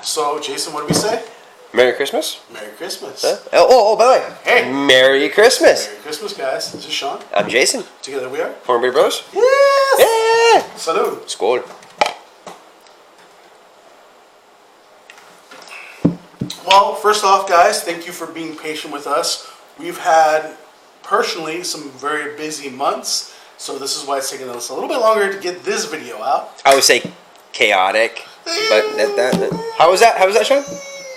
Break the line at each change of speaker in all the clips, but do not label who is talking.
So, Jason, what do we say?
Merry Christmas.
Merry Christmas.
By the way.
Hey.
Merry Christmas.
Merry Christmas, guys. This is Sean.
I'm Jason.
Together we are.
Hornbeard Bros.
Yes.
Yeah.
Salud.
Skål.
Well, first off, guys, thank you for being patient with us. We've had, personally, some very busy months, so this is why it's taking us a little bit longer to get this video out.
I would say chaotic, but how was that? How was that, Sean?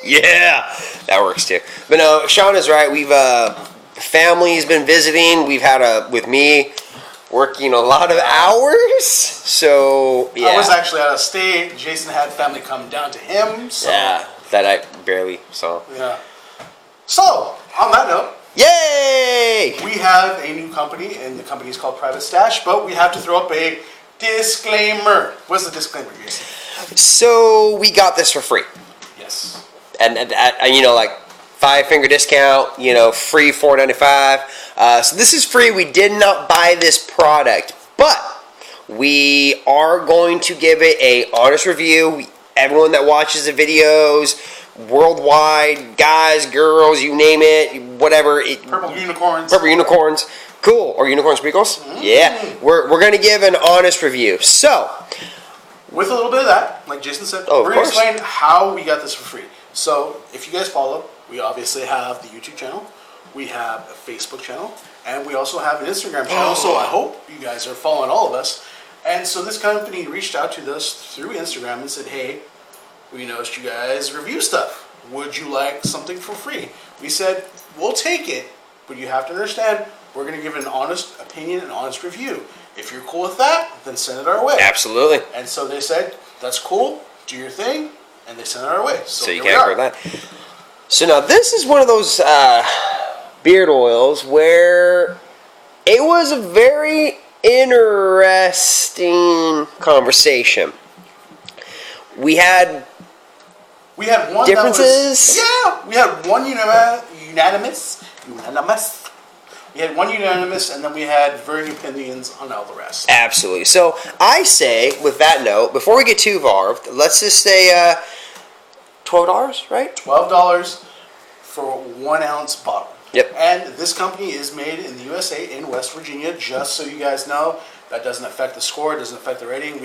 Yeah, that works too. But no, Sean is right. We've family's been visiting. We've had with me working a lot of hours. So yeah,
I was actually out of state. Jason had family come down to him. So.
Yeah, that I barely saw.
Yeah. So on that note,
yay!
We have a new company, and the company is called Private Stache. But we have to throw up a disclaimer. What's the disclaimer, Jason?
So we got this for free.
Yes.
And you know, like 5-finger discount, you know, free $4.95. So this is free. We did not buy this product, but we are going to give it a honest review. Everyone that watches the videos, worldwide, guys, girls, you name it, whatever.
Purple unicorns.
Purple unicorns. Cool. Or unicorn sprinkles. Mm-hmm. Yeah. We're going to give an honest review. So,
with a little bit of that, like Jason said,
we're
going to explain how we got this for free. So, if you guys follow, we obviously have the YouTube channel, we have a Facebook channel, and we also have an Instagram channel. So, I hope you guys are following all of us. And so, this company reached out to us through Instagram and said, hey, we noticed you guys review stuff. Would you like something for free? We said, we'll take it, but you have to understand, we're going to give an honest opinion and honest review. If you're cool with that, then send it our way.
Absolutely.
And so they said, that's cool, do your thing, and they sent it our way. So
you can't ignore that. So now this is one of those beard oils where it was a very interesting conversation. We had
one
differences.
We had one unanimous. We had one unanimous, and then we had varying opinions on all the rest.
Absolutely. So I say, with that note, before we get too involved, let's just say $12, right?
$12 for a 1 ounce bottle.
Yep.
And this company is made in the USA, in West Virginia, just so you guys know. That doesn't affect the score, it doesn't affect the rating.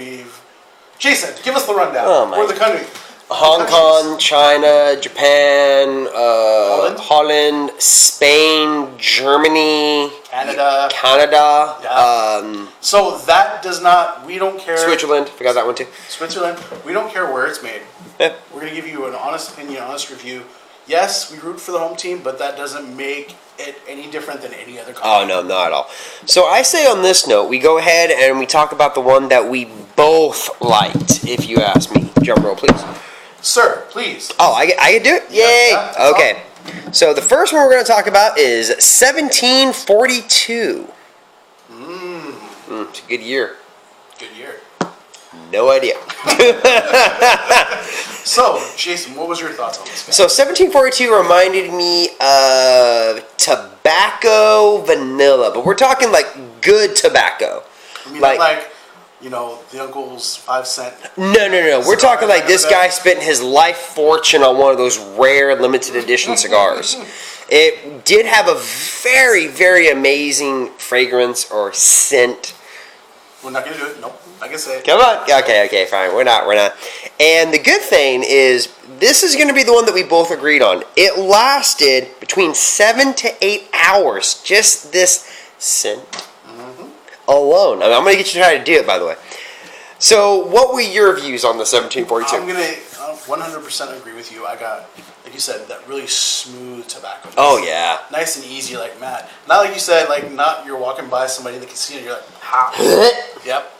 Jason, give us the rundown.
Oh my.
Where the country?
Hong Kong, China, Japan, Holland, Spain, Germany,
Canada.
Yeah.
So that does not, we don't care.
Switzerland, forgot that one too.
Switzerland, we don't care where it's made.
Yeah.
We're going to give you an honest opinion, honest review. Yes, we root for the home team, but that doesn't make it any different than any other company.
Oh, no, not at all. So I say on this note, we go ahead and we talk about the one that we both liked, if you ask me. Drum roll, please.
Sir, please.
Oh, I can do it? Yay! Yeah, okay. So the first one we're going to talk about is 1742. It's a good year.
Good year.
No idea.
So, Jason, what was your thoughts on this guy?
So 1742 reminded me of tobacco vanilla, but we're talking like good tobacco.
I mean, like you know, the uncle's 5 cent.
No. We're talking like this guy spent his life fortune on one of those rare limited edition cigars. It did have a very, very amazing fragrance or scent.
We're not going to do it. Nope. I can say it.
Come on. Okay, fine. We're not. And the good thing is, this is going to be the one that we both agreed on. It lasted between 7 to 8 hours. Just this scent alone. I mean, I'm going to get you to try to do it, by the way. So, what were your views on the 1742?
I'm going to 100% agree with you. I got, like you said, that really smooth tobacco.
Oh, yeah.
Nice and easy, like matte. Not like you said, like not you're walking by somebody in the casino and you're like, ha. Yep,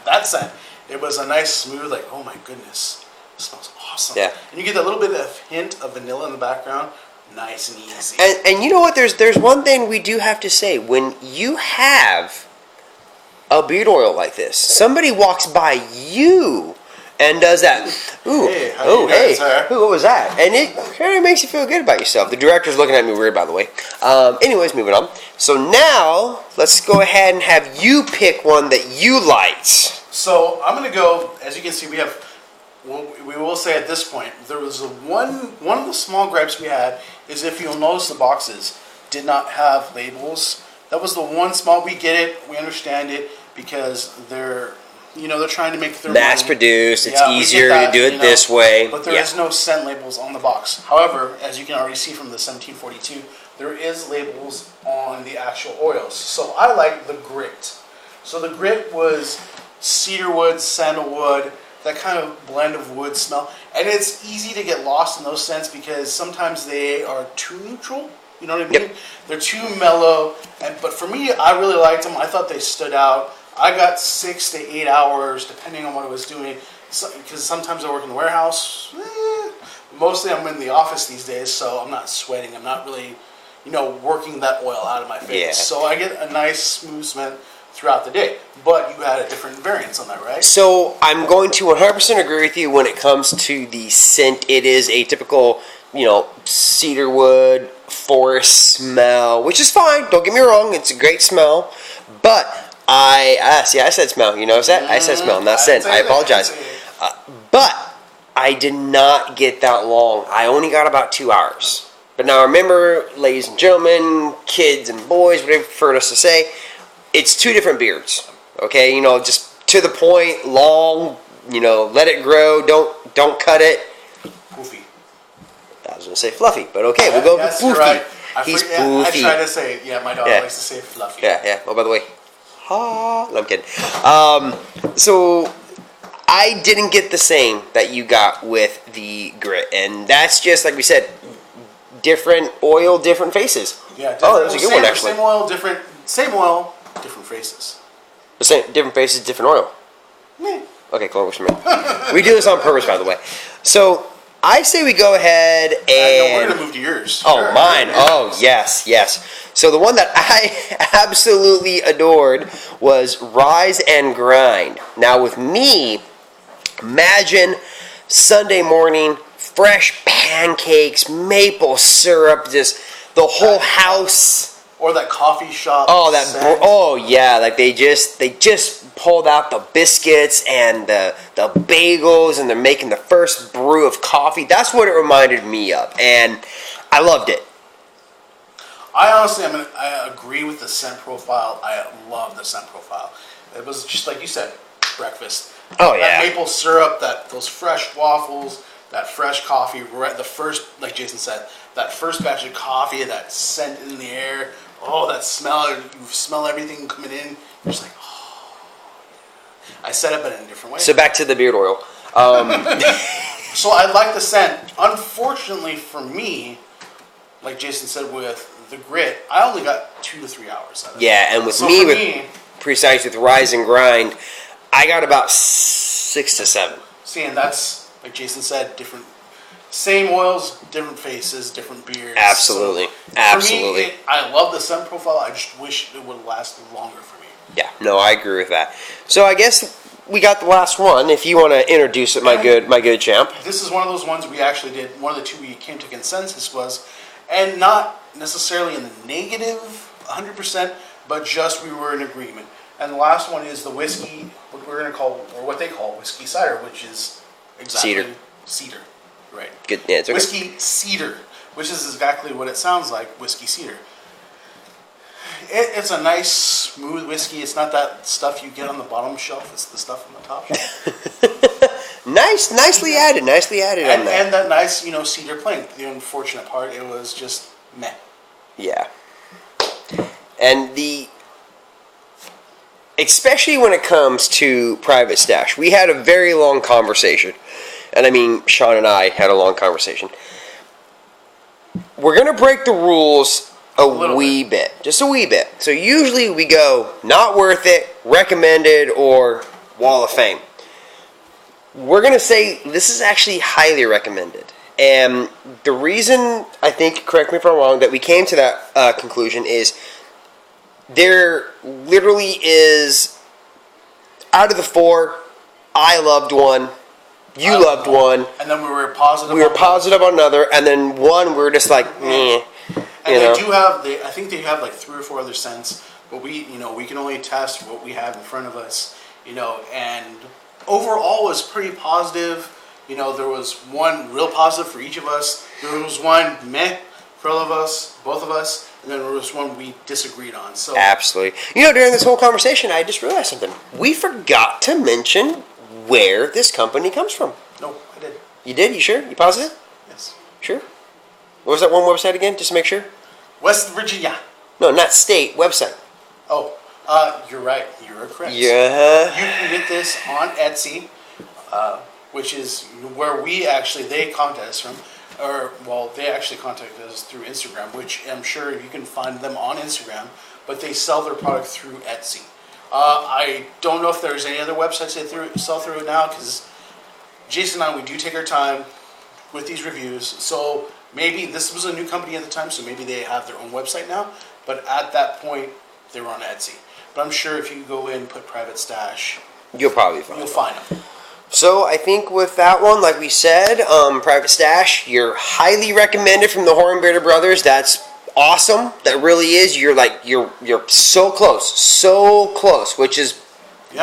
that scent. It was a nice, smooth, like, oh my goodness. It smells awesome.
Yeah.
And you get that little bit of hint of vanilla in the background. Nice and easy.
And you know what? There's one thing we do have to say. When you have a beard oil like this, somebody walks by you and does that. Ooh,
hey,
what was that? And it kind of makes you feel good about yourself. The director's looking at me weird, by the way. Anyways, moving on. So now, let's go ahead and have you pick one that you liked.
So I'm going to go, as you can see, we will say at this point, there was one of the small gripes we had is if you'll notice the boxes did not have labels. That was the one small, we get it, we understand it, because they're trying to make their
mass
money.
produced. It's
Yeah, we
easier
get that,
to do it this way.
But there is no scent labels on the box. However, as you can already see from the 1742, there is labels on the actual oils. So I like the grit. So the grit was cedar wood, sandalwood, that kind of blend of wood smell. And it's easy to get lost in those scents because sometimes they are too neutral. You know what I mean?
Yep.
They're too mellow. But for me, I really liked them. I thought they stood out. I got 6 to 8 hours, depending on what I was doing. Because sometimes I work in the warehouse. Mostly I'm in the office these days, so I'm not sweating. I'm not really, working that oil out of my face.
Yeah.
So I get a nice smooth smell throughout the day. But you had a different variance on that, right?
So I'm going to 100% agree with you when it comes to the scent. It is a typical, cedarwood, forest smell, which is fine. Don't get me wrong. It's a great smell. But I said smell. You notice that? I said smell, not scent. I apologize. But I did not get that long. I only got about 2 hours. But now remember, ladies and gentlemen, kids and boys, whatever you prefer us to say, it's 2 different beards. Okay, just to the point, long. Let it grow. Don't cut it.
Poofy.
I was gonna say fluffy, but okay, we'll go with poofy.
Right.
He's
poofy.
poofy.
I try to say, my dog likes to say fluffy.
Yeah. Oh, by the way, no, I'm kidding. So I didn't get the same that you got with the grit, and that's just like we said, different oil, different faces.
Yeah.
Oh, that was a good one actually.
Same oil, different faces.
The same, different faces, different oil.
Yeah.
Okay, cool. Works for me. We do this on purpose, by the way. So I say we go ahead and.
We're gonna move to yours.
Oh,
Sure.
mine. Oh, yes. So the one that I absolutely adored was Rise and Grind. Now with me, imagine Sunday morning, fresh pancakes, maple syrup, just the whole house.
Or that coffee shop.
Oh,
scent.
Yeah, like they just pulled out the biscuits and the bagels, and they're making the first brew of coffee. That's what it reminded me of, and I loved it.
I honestly, I agree with the scent profile. I love the scent profile. It was just like you said, breakfast.
Oh yeah,
that maple syrup, those fresh waffles, that fresh coffee. Right, the first, like Jason said, that first batch of coffee, that scent in the air. Oh, that smell! You smell everything coming in. You're just like, oh. I said it, but in a different way.
So back to the beard oil.
So I like the scent. Unfortunately for me, like Jason said with the grit, I only got 2 to 3 hours out of it.
Yeah, and with precise with Rise and Grind, I got about 6 to 7.
See, and that's, like Jason said, different. Same oils, different faces, different beards.
Absolutely.
So
Absolutely.
For me, I love the scent profile. I just wish it would last longer for me.
Yeah, no, I agree with that. So I guess we got the last one. If you want to introduce it, my good champ.
This is one of those ones we actually did. One of the 2 we came to consensus was, and not necessarily in the negative 100%, but just we were in agreement. And the last one is the whiskey, what we're going to call, or what they call whiskey cider, which is exactly cedar. Right.
Good answer.
Whiskey cedar, which is exactly what it sounds like, whiskey cedar. It's a nice, smooth whiskey. It's not that stuff you get on the bottom shelf. It's the stuff on the top shelf.
Nicely added on that.
And that nice, cedar plank. The unfortunate part, it was just meh.
Yeah. And especially when it comes to Private Stache, we had a very long conversation. And I mean, Sean and I had a long conversation. We're going to break the rules a wee bit. Just a wee bit. So usually we go, not worth it, recommended, or Wall of Fame. We're going to say this is actually highly recommended. And the reason, I think, correct me if I'm wrong, that we came to that conclusion is there literally is, out of the 4, I loved one. You loved one.
And then we were positive.
We were positive on another, and then one we were just like, meh.
And they do have, I think they have like 3 or 4 other scents, but we can only test what we have in front of us. and overall was pretty positive. There was one real positive for each of us. There was one meh for all of us, both of us, and then there was one we disagreed on. So
absolutely. During this whole conversation, I just realized something. We forgot to mention where this company comes from.
No, I did.
You did? You sure? You positive?
Yes.
Sure. What was that one website again? Just to make sure.
West Virginia.
No, not state. Website.
Oh, you're right. You're correct.
Yeah.
You can get this on Etsy, which is where they contact us from. They actually contacted us through Instagram, which I'm sure you can find them on Instagram, but they sell their product through Etsy. I don't know if there's any other websites they sell through it now, because Jason and I, we do take our time with these reviews. So maybe this was a new company at the time, so maybe they have their own website now, but at that point, they were on Etsy. But I'm sure if you go in and put Private Stache,
you'll probably
find them.
So I think with that one, like we said, Private Stache, you're highly recommended from the Hornbearded Brothers. That's awesome. That really is. You're so close, which is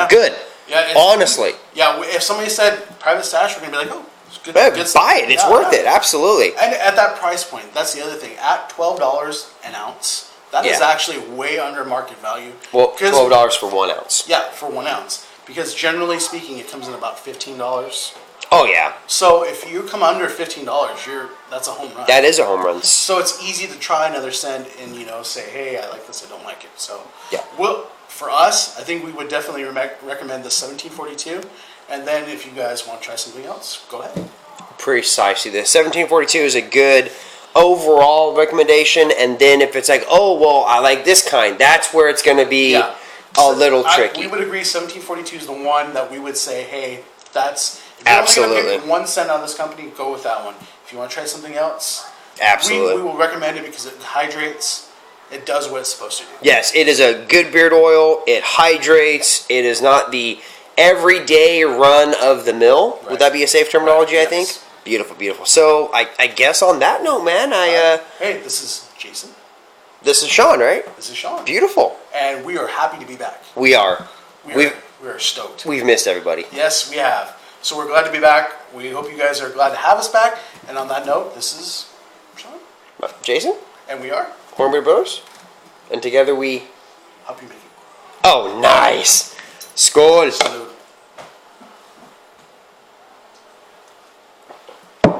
good. Yeah, honestly.
Yeah, if somebody said Private Stache, we're gonna be like, oh, it's good.
Buy it. It's worth it. Absolutely.
And at that price point, that's the other thing. At $12 an ounce, that is actually way under market value.
Well, $12 for 1 ounce.
Yeah, for 1 ounce. Because generally speaking, it comes in about $15.
Oh yeah.
So if you come under $15, that's a home run.
That is a home run.
So it's easy to try another scent and say, hey, I like this, I don't like it. So
yeah.
Well, for us, I think we would definitely recommend the 1742. And then if you guys want to try something else, go ahead.
Precisely. The 1742 is a good overall recommendation. And then if it's like, oh well, I like this kind, that's where it's going to be. Yeah. A little tricky.
We would agree 1742 is the one that we would say, hey, that's... If
absolutely.
You're only going to pick 1 cent on this company, go with that one. If you want to try something else,
absolutely.
We will recommend it because it hydrates. It does what it's supposed to do.
Yes, it is a good beard oil. It hydrates. It is not the everyday run of the mill. Right. Would that be a safe terminology, I think? Beautiful, beautiful. So, I guess on that note, man,
hey, this is Jason.
This is Sean, right?
This is Sean.
Beautiful.
And we are happy to be back.
We are.
We are stoked.
We've missed everybody.
Yes, we have. So we're glad to be back. We hope you guys are glad to have us back. And on that note, this is Sean.
Jason.
And we are
Hornbearded Brothers. And together we
help you make it.
Oh, nice. Skål.
Salute.